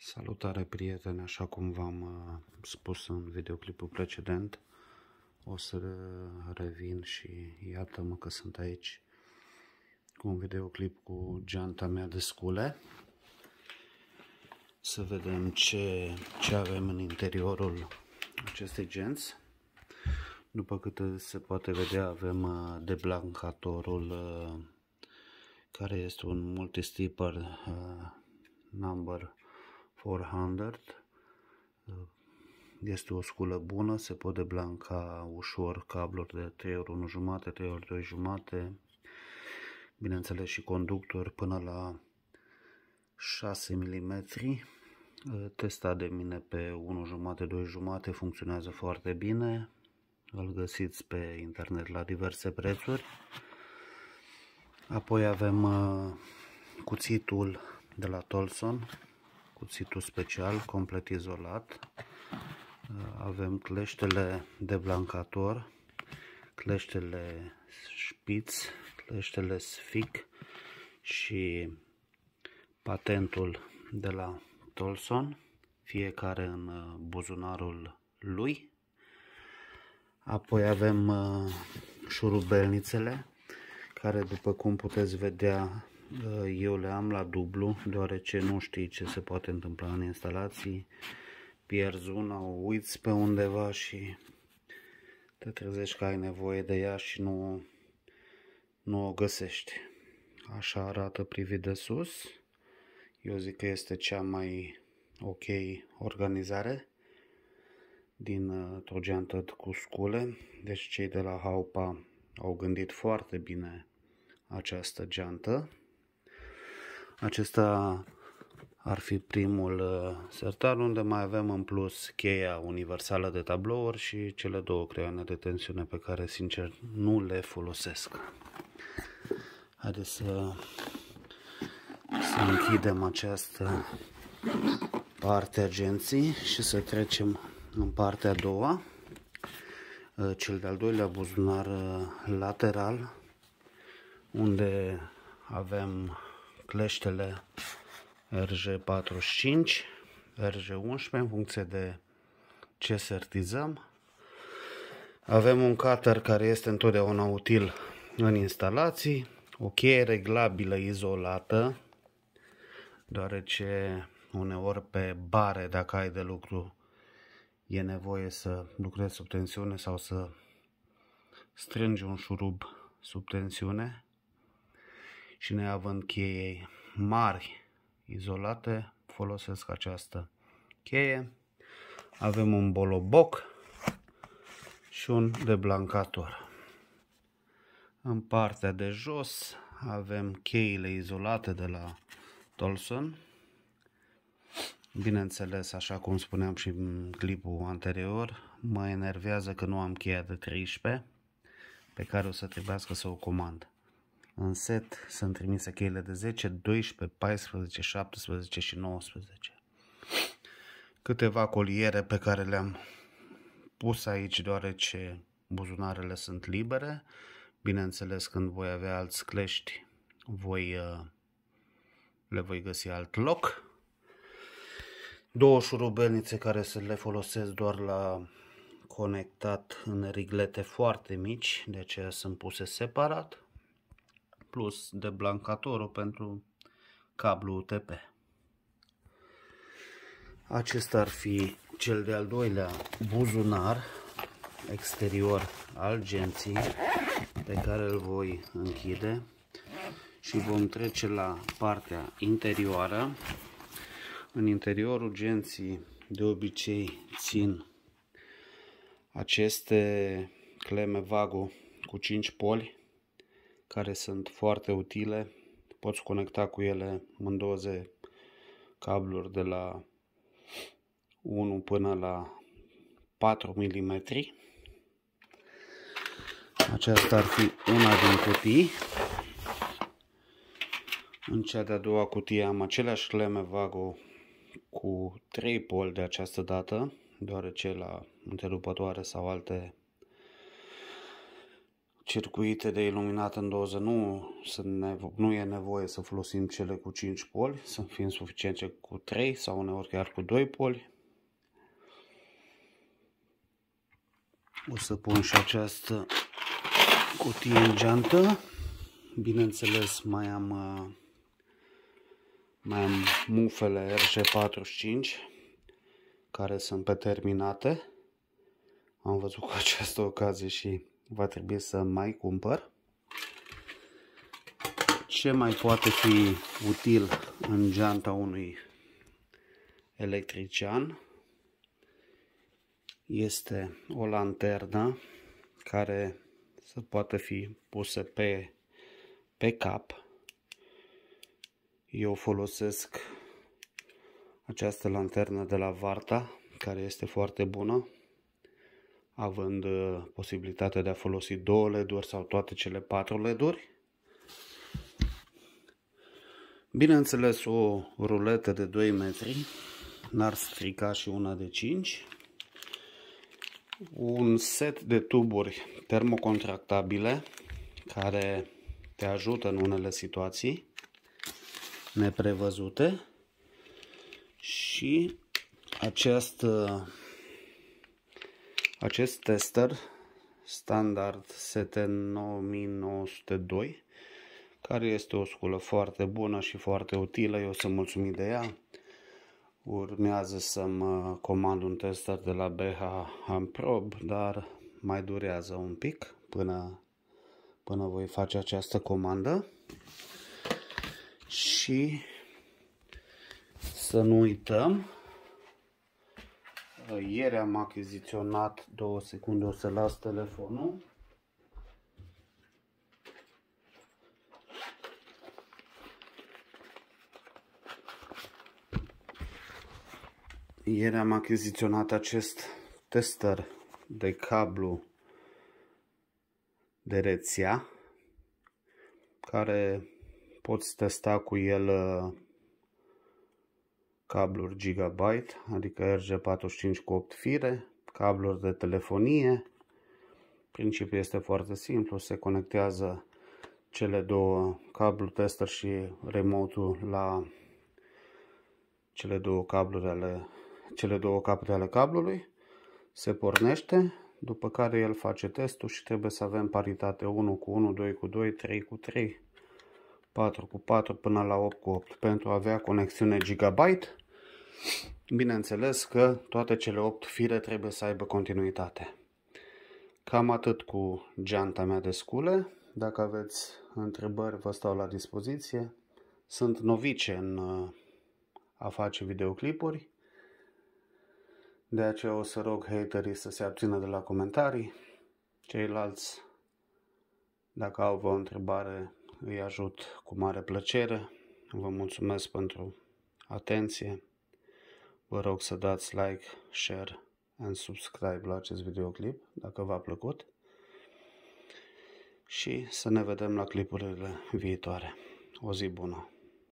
Salutare prieteni, așa cum v-am spus în videoclipul precedent, o să revin și iată-mă că sunt aici cu un videoclip cu geanta mea de scule. Să vedem ce avem în interiorul acestei genți. După câte se poate vedea, avem deblancatorul care este un multi-stipper number 400. Este o sculă bună, se pot deblanca ușor cabluri de 3,1 jumate, 3,2 jumate, bineînțeles și conductori până la 6 mm. Testat de mine pe 1 jumate, 2 jumate, funcționează foarte bine. Îl găsiți pe internet la diverse prețuri. Apoi avem cuțitul de la Tolson, cuțitul special, complet izolat. Avem cleștele de blancator, cleștele Spitz, cleștele Sfic și patentul de la Tolson, fiecare în buzunarul lui. Apoi avem șurubelnițele, care, după cum puteți vedea, eu le am la dublu, deoarece nu știi ce se poate întâmpla în instalații. Pierzi una, o uiți pe undeva și te trezești că ai nevoie de ea și nu o găsești. Așa arată privit de sus. Eu zic că este cea mai ok organizare din o geantă cu scule. Deci cei de la Haupa au gândit foarte bine această geantă. Acesta ar fi primul sertar, unde mai avem în plus cheia universală de tablouri și cele două creioane de tensiune pe care, sincer, nu le folosesc. Haideți să închidem această parte a genții și să trecem în partea a doua. Cel de-al doilea buzunar lateral, unde avem cleștele RG45, RG11, în funcție de ce sertizăm. Avem un cutter care este întotdeauna util în instalații, o cheie reglabilă izolată, deoarece uneori pe bare, dacă ai de lucru, e nevoie să lucrezi sub tensiune sau să strângi un șurub sub tensiune, și neavând cheiei mari izolate, folosesc această cheie. Avem un boloboc și un deblancator. În partea de jos avem cheile izolate de la Tolson. Bineînțeles, așa cum spuneam și în clipul anterior, mă enervează că nu am cheia de 13, pe care o să trebuiască să o comand. În set sunt trimise cheile de 10, 12, 14, 17 și 19. Câteva coliere pe care le-am pus aici, deoarece buzunarele sunt libere. Bineînțeles, când voi avea alți clești, le voi găsi alt loc. Două șurubelnițe care să le folosesc doar la conectat în riglete foarte mici, de aceea sunt puse separat, plus deblancatorul pentru cablu UTP. Acesta ar fi cel de-al doilea buzunar exterior al genții, pe care îl voi închide și vom trece la partea interioară. În interiorul genții de obicei țin aceste cleme Vago cu 5 poli, care sunt foarte utile. Poți conecta cu ele în doze cabluri de la 1 până la 4 mm. Aceasta ar fi una din cutii. În cea de-a doua cutie am aceleași cleme Vago cu 3 poli de această dată, deoarece la întrerupătoare sau alte circuite de iluminat în doză nu e nevoie să folosim cele cu 5 poli, sunt fiind suficiente cu 3 sau uneori chiar cu 2 poli. O să pun și această cutie în geantă. Bineînțeles, mai am mufele RG45 care sunt pe terminate. Am văzut cu această ocazie și va trebui să mai cumpăr. Ce mai poate fi util în geanta unui electrician este o lanternă care să poată fi pusă pe cap. Eu folosesc această lanternă de la Varta, care este foarte bună, având posibilitatea de a folosi 2 LED-uri sau toate cele 4 LED-uri. Bineînțeles, o ruletă de 2 metri, n-ar strica și una de 5. Un set de tuburi termocontractabile care te ajută în unele situații neprevăzute și acest tester standard ST9902, care este o sculă foarte bună și foarte utilă. Eu sunt mulțumit de ea. Urmează să-mi comand un tester de la BH Amprobe, dar mai durează un pic până voi face această comandă. Și să nu uităm, ieri am achiziționat, 2 secunde, o să las telefonul. Ieri am achiziționat acest tester de cablu de rețea, care poți testa cu el cabluri Gigabyte, adică RG45 cu 8 fire, cabluri de telefonie. Principiul este foarte simplu, se conectează cele 2 cablu tester și remote-ul la cele 2 capete ale cablului, se pornește, după care el face testul și trebuie să avem paritate 1 cu 1, 2 cu 2, 3 cu 3, 4 cu 4 până la 8 cu 8 pentru a avea conexiune Gigabyte. Bineînțeles că toate cele 8 fire trebuie să aibă continuitate. Cam atât cu geanta mea de scule. Dacă aveți întrebări, vă stau la dispoziție. Sunt novice în a face videoclipuri, de aceea o să rog haterii să se abțină de la comentarii. Ceilalți, dacă au o întrebare, îi ajut cu mare plăcere. Vă mulțumesc pentru atenție. Vă rog să dați like, share and subscribe la acest videoclip dacă v-a plăcut și să ne vedem la clipurile viitoare. O zi bună!